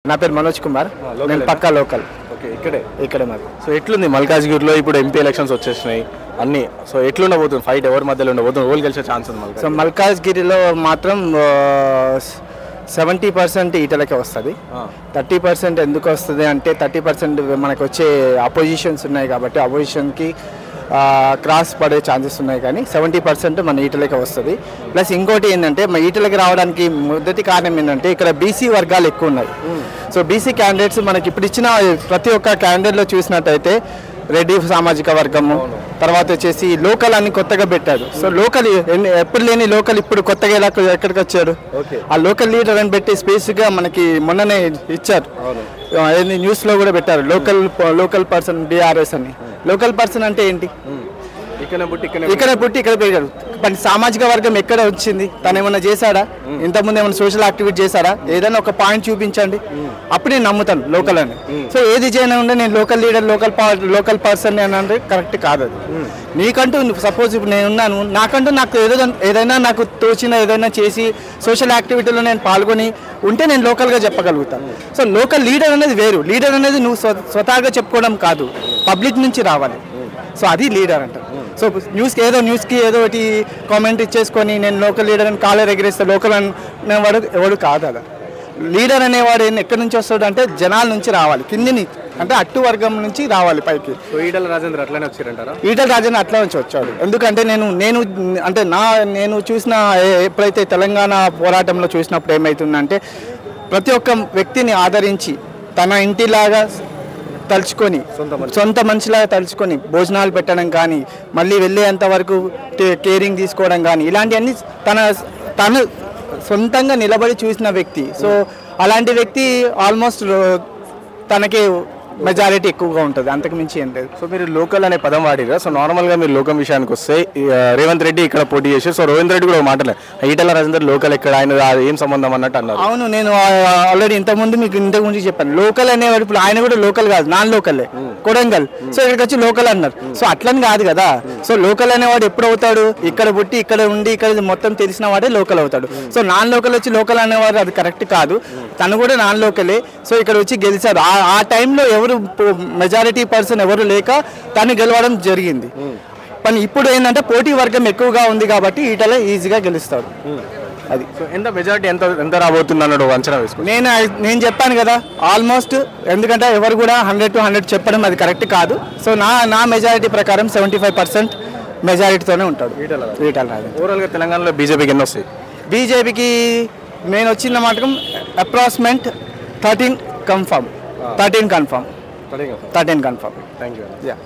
నా పేరు మనోజ్ కుమార్, నేను పక్కా లోకల్. ఓకే, ఇక్కడే మాది. సో ఎట్లుంది మల్కాజ్గిరిలో ఇప్పుడు ఎంపీ ఎలక్షన్స్ వచ్చేసినాయి అన్ని, సో ఎట్లుండబోతుంది ఫైట్, ఎవరి మధ్యలో ఉండబోతుంది, ఓల్ గెలిచే ఛాన్స్ ఉంది? సో మల్కాజ్గిరిలో మాత్రం 70% ఈటలకే వస్తుంది. 30% ఎందుకు వస్తుంది అంటే 30% మనకు వచ్చే అపోజిషన్స్ ఉన్నాయి కాబట్టి అపోజిషన్కి క్రాస్ పడే ఛాన్సెస్ ఉన్నాయి, కానీ 70% మన ఈటలకే వస్తుంది. ప్లస్ ఇంకోటి ఏంటంటే మన ఈటలకి రావడానికి మొదటి కారణం ఏంటంటే ఇక్కడ బీసీ వర్గాలు ఎక్కువ ఉన్నాయి. సో బీసీ క్యాండిడేట్స్ మనకి ఇప్పుడు ఇచ్చిన ప్రతి ఒక్క క్యాండిడేట్లో చూసినట్టయితే రెడ్డి సామాజిక వర్గము, తర్వాత వచ్చేసి లోకల్ అని కొత్తగా పెట్టాడు. సో లోకల్ ఎప్పుడు లేని లోకల్ ఇప్పుడు కొత్తగా ఎక్కడికి వచ్చాడు, ఆ లోకల్ లీడర్ అని పెట్టి స్పేస్గా మనకి మొన్ననే ఇచ్చారు, న్యూస్లో కూడా పెట్టారు లోకల్ పర్సన్ బీఆర్ఎస్ అని. లోకల్ పర్సన్ అంటే ఏంటి? ఇక్కడ పుట్టి ఇక్కడ పెరిగాడు. మరి సామాజిక వర్గం ఎక్కడ వచ్చింది? తను ఏమన్నా చేశాడా? ఇంతకుముందు ఏమైనా సోషల్ యాక్టివిటీ చేశాడా? ఏదైనా ఒక పాయింట్ చూపించండి, అప్పుడు నేను నమ్ముతాను లోకల్ అని. సో ఏది చేయనా ఉండే నేను లోకల్ లీడర్ లోకల్ పర్సన్ అని అంటే కరెక్ట్ కాదు. అది నీకంటూ సపోజ్ ఇప్పుడు నేను ఉన్నాను, నాకంటూ నాకు ఏదైనా నాకు తోచిన ఏదైనా చేసి సోషల్ యాక్టివిటీలో నేను పాల్గొని ఉంటే నేను లోకల్గా చెప్పగలుగుతాను. సో లోకల్ లీడర్ అనేది వేరు. లీడర్ అనేది నువ్వు స్వతహాగా చెప్పుకోవడం కాదు, పబ్లిక్ నుంచి రావాలి. సో అది లీడర్ అంటారు. సో న్యూస్కి ఏదో ఒకటి కామెంట్ ఇచ్చేసుకొని నేను లోకల్ లీడర్ అని కాలర్ ఎగిరేస్తే లోకల్ అనేవాడు ఎవడు కాదు. అలా లీడర్ అనేవాడు ఎక్కడి నుంచి వస్తాడు అంటే జనాల నుంచి రావాలి, కిందిని అంటే అట్టు వర్గం నుంచి రావాలి పైకి. ఈటల రాజేంద్ర అట్లానే వచ్చారంటారా? ఈటల రాజేంద్ర అట్లా నుంచి వచ్చాడు. ఎందుకంటే నేను చూసిన ఎప్పుడైతే తెలంగాణ పోరాటంలో చూసినప్పుడు ఏమవుతుందంటే ప్రతి ఒక్క వ్యక్తిని ఆదరించి తన ఇంటిలాగా తలుచుకొని సొంత మనిషిలాగా తలుచుకొని భోజనాలు పెట్టడం కానీ, మళ్ళీ వెళ్ళేంత వరకు కేరింగ్ తీసుకోవడం కానీ, ఇలాంటివన్నీ తను సొంతంగా నిలబడి చూసిన వ్యక్తి. సో అలాంటి వ్యక్తి ఆల్మోస్ట్ తనకే మెజారిటీ ఎక్కువగా ఉంటుంది, అంతకు మించి ఏం లేదు. సో మీరు లోకల్ అనే పదం వాడిరా. సో నార్మల్గా మీరు లోకల్ విషయానికి వస్తే రేవంత్ రెడ్డి ఇక్కడ పోటీ చేశారు. సో రేవంత్ రెడ్డి కూడా మాటలే ఈటల రాజేందర్ లోకల్ ఎక్కడ, ఆయన ఏం సంబంధం అన్నట్టు అన్నారు. అవును, నేను ఆల్రెడీ ఇంతకు ముందు చెప్పాను. లోకల్ అనేవాడు ఇప్పుడు ఆయన కూడా లోకల్ కాదు, నాన్ లోకలే, కొడంగల్. సో ఇక్కడికి వచ్చి లోకల్ అన్నారు. సో అట్లని కాదు కదా. సో లోకల్ అనేవాడు ఎప్పుడు అవుతాడు? ఇక్కడ పుట్టి ఇక్కడ ఉండి ఇక్కడ మొత్తం తెలిసిన వాడే లోకల్ అవుతాడు. సో నాన్ లోకల్ వచ్చి లోకల్ అనేవాడు అది కరెక్ట్ కాదు. తను కూడా నాన్ లోకలే. సో ఇక్కడ వచ్చి గెలిచారు. ఆ టైంలో ఎవరు మెజారిటీ పర్సన్ ఎవరు లేక తను గెలవడం జరిగింది. కానీ ఇప్పుడు ఏంటంటే పోటీ వర్గం ఎక్కువగా ఉంది కాబట్టి ఈటల ఈజీగా గెలుస్తాడు. అది ఎంత మెజారిటీ ఎంత రాబోతుంది అన్నాడు అంచనా వేసుకో. నేను చెప్పాను కదా ఆల్మోస్ట్, ఎందుకంటే ఎవరు కూడా 100 to 100 చెప్పడం అది కరెక్ట్ కాదు. సో నా మెజారిటీ ప్రకారం 75% మెజారిటీతోనే ఉంటాడు ఈటల రాజేంద్ర. ఓవరాల్గా తెలంగాణలో బీజేపీకి ఎన్ని వస్తాయి? బీజేపీకి నేను వచ్చిన మాటకం approximate 13 confirm. 13 confirm. Thank you. Yeah.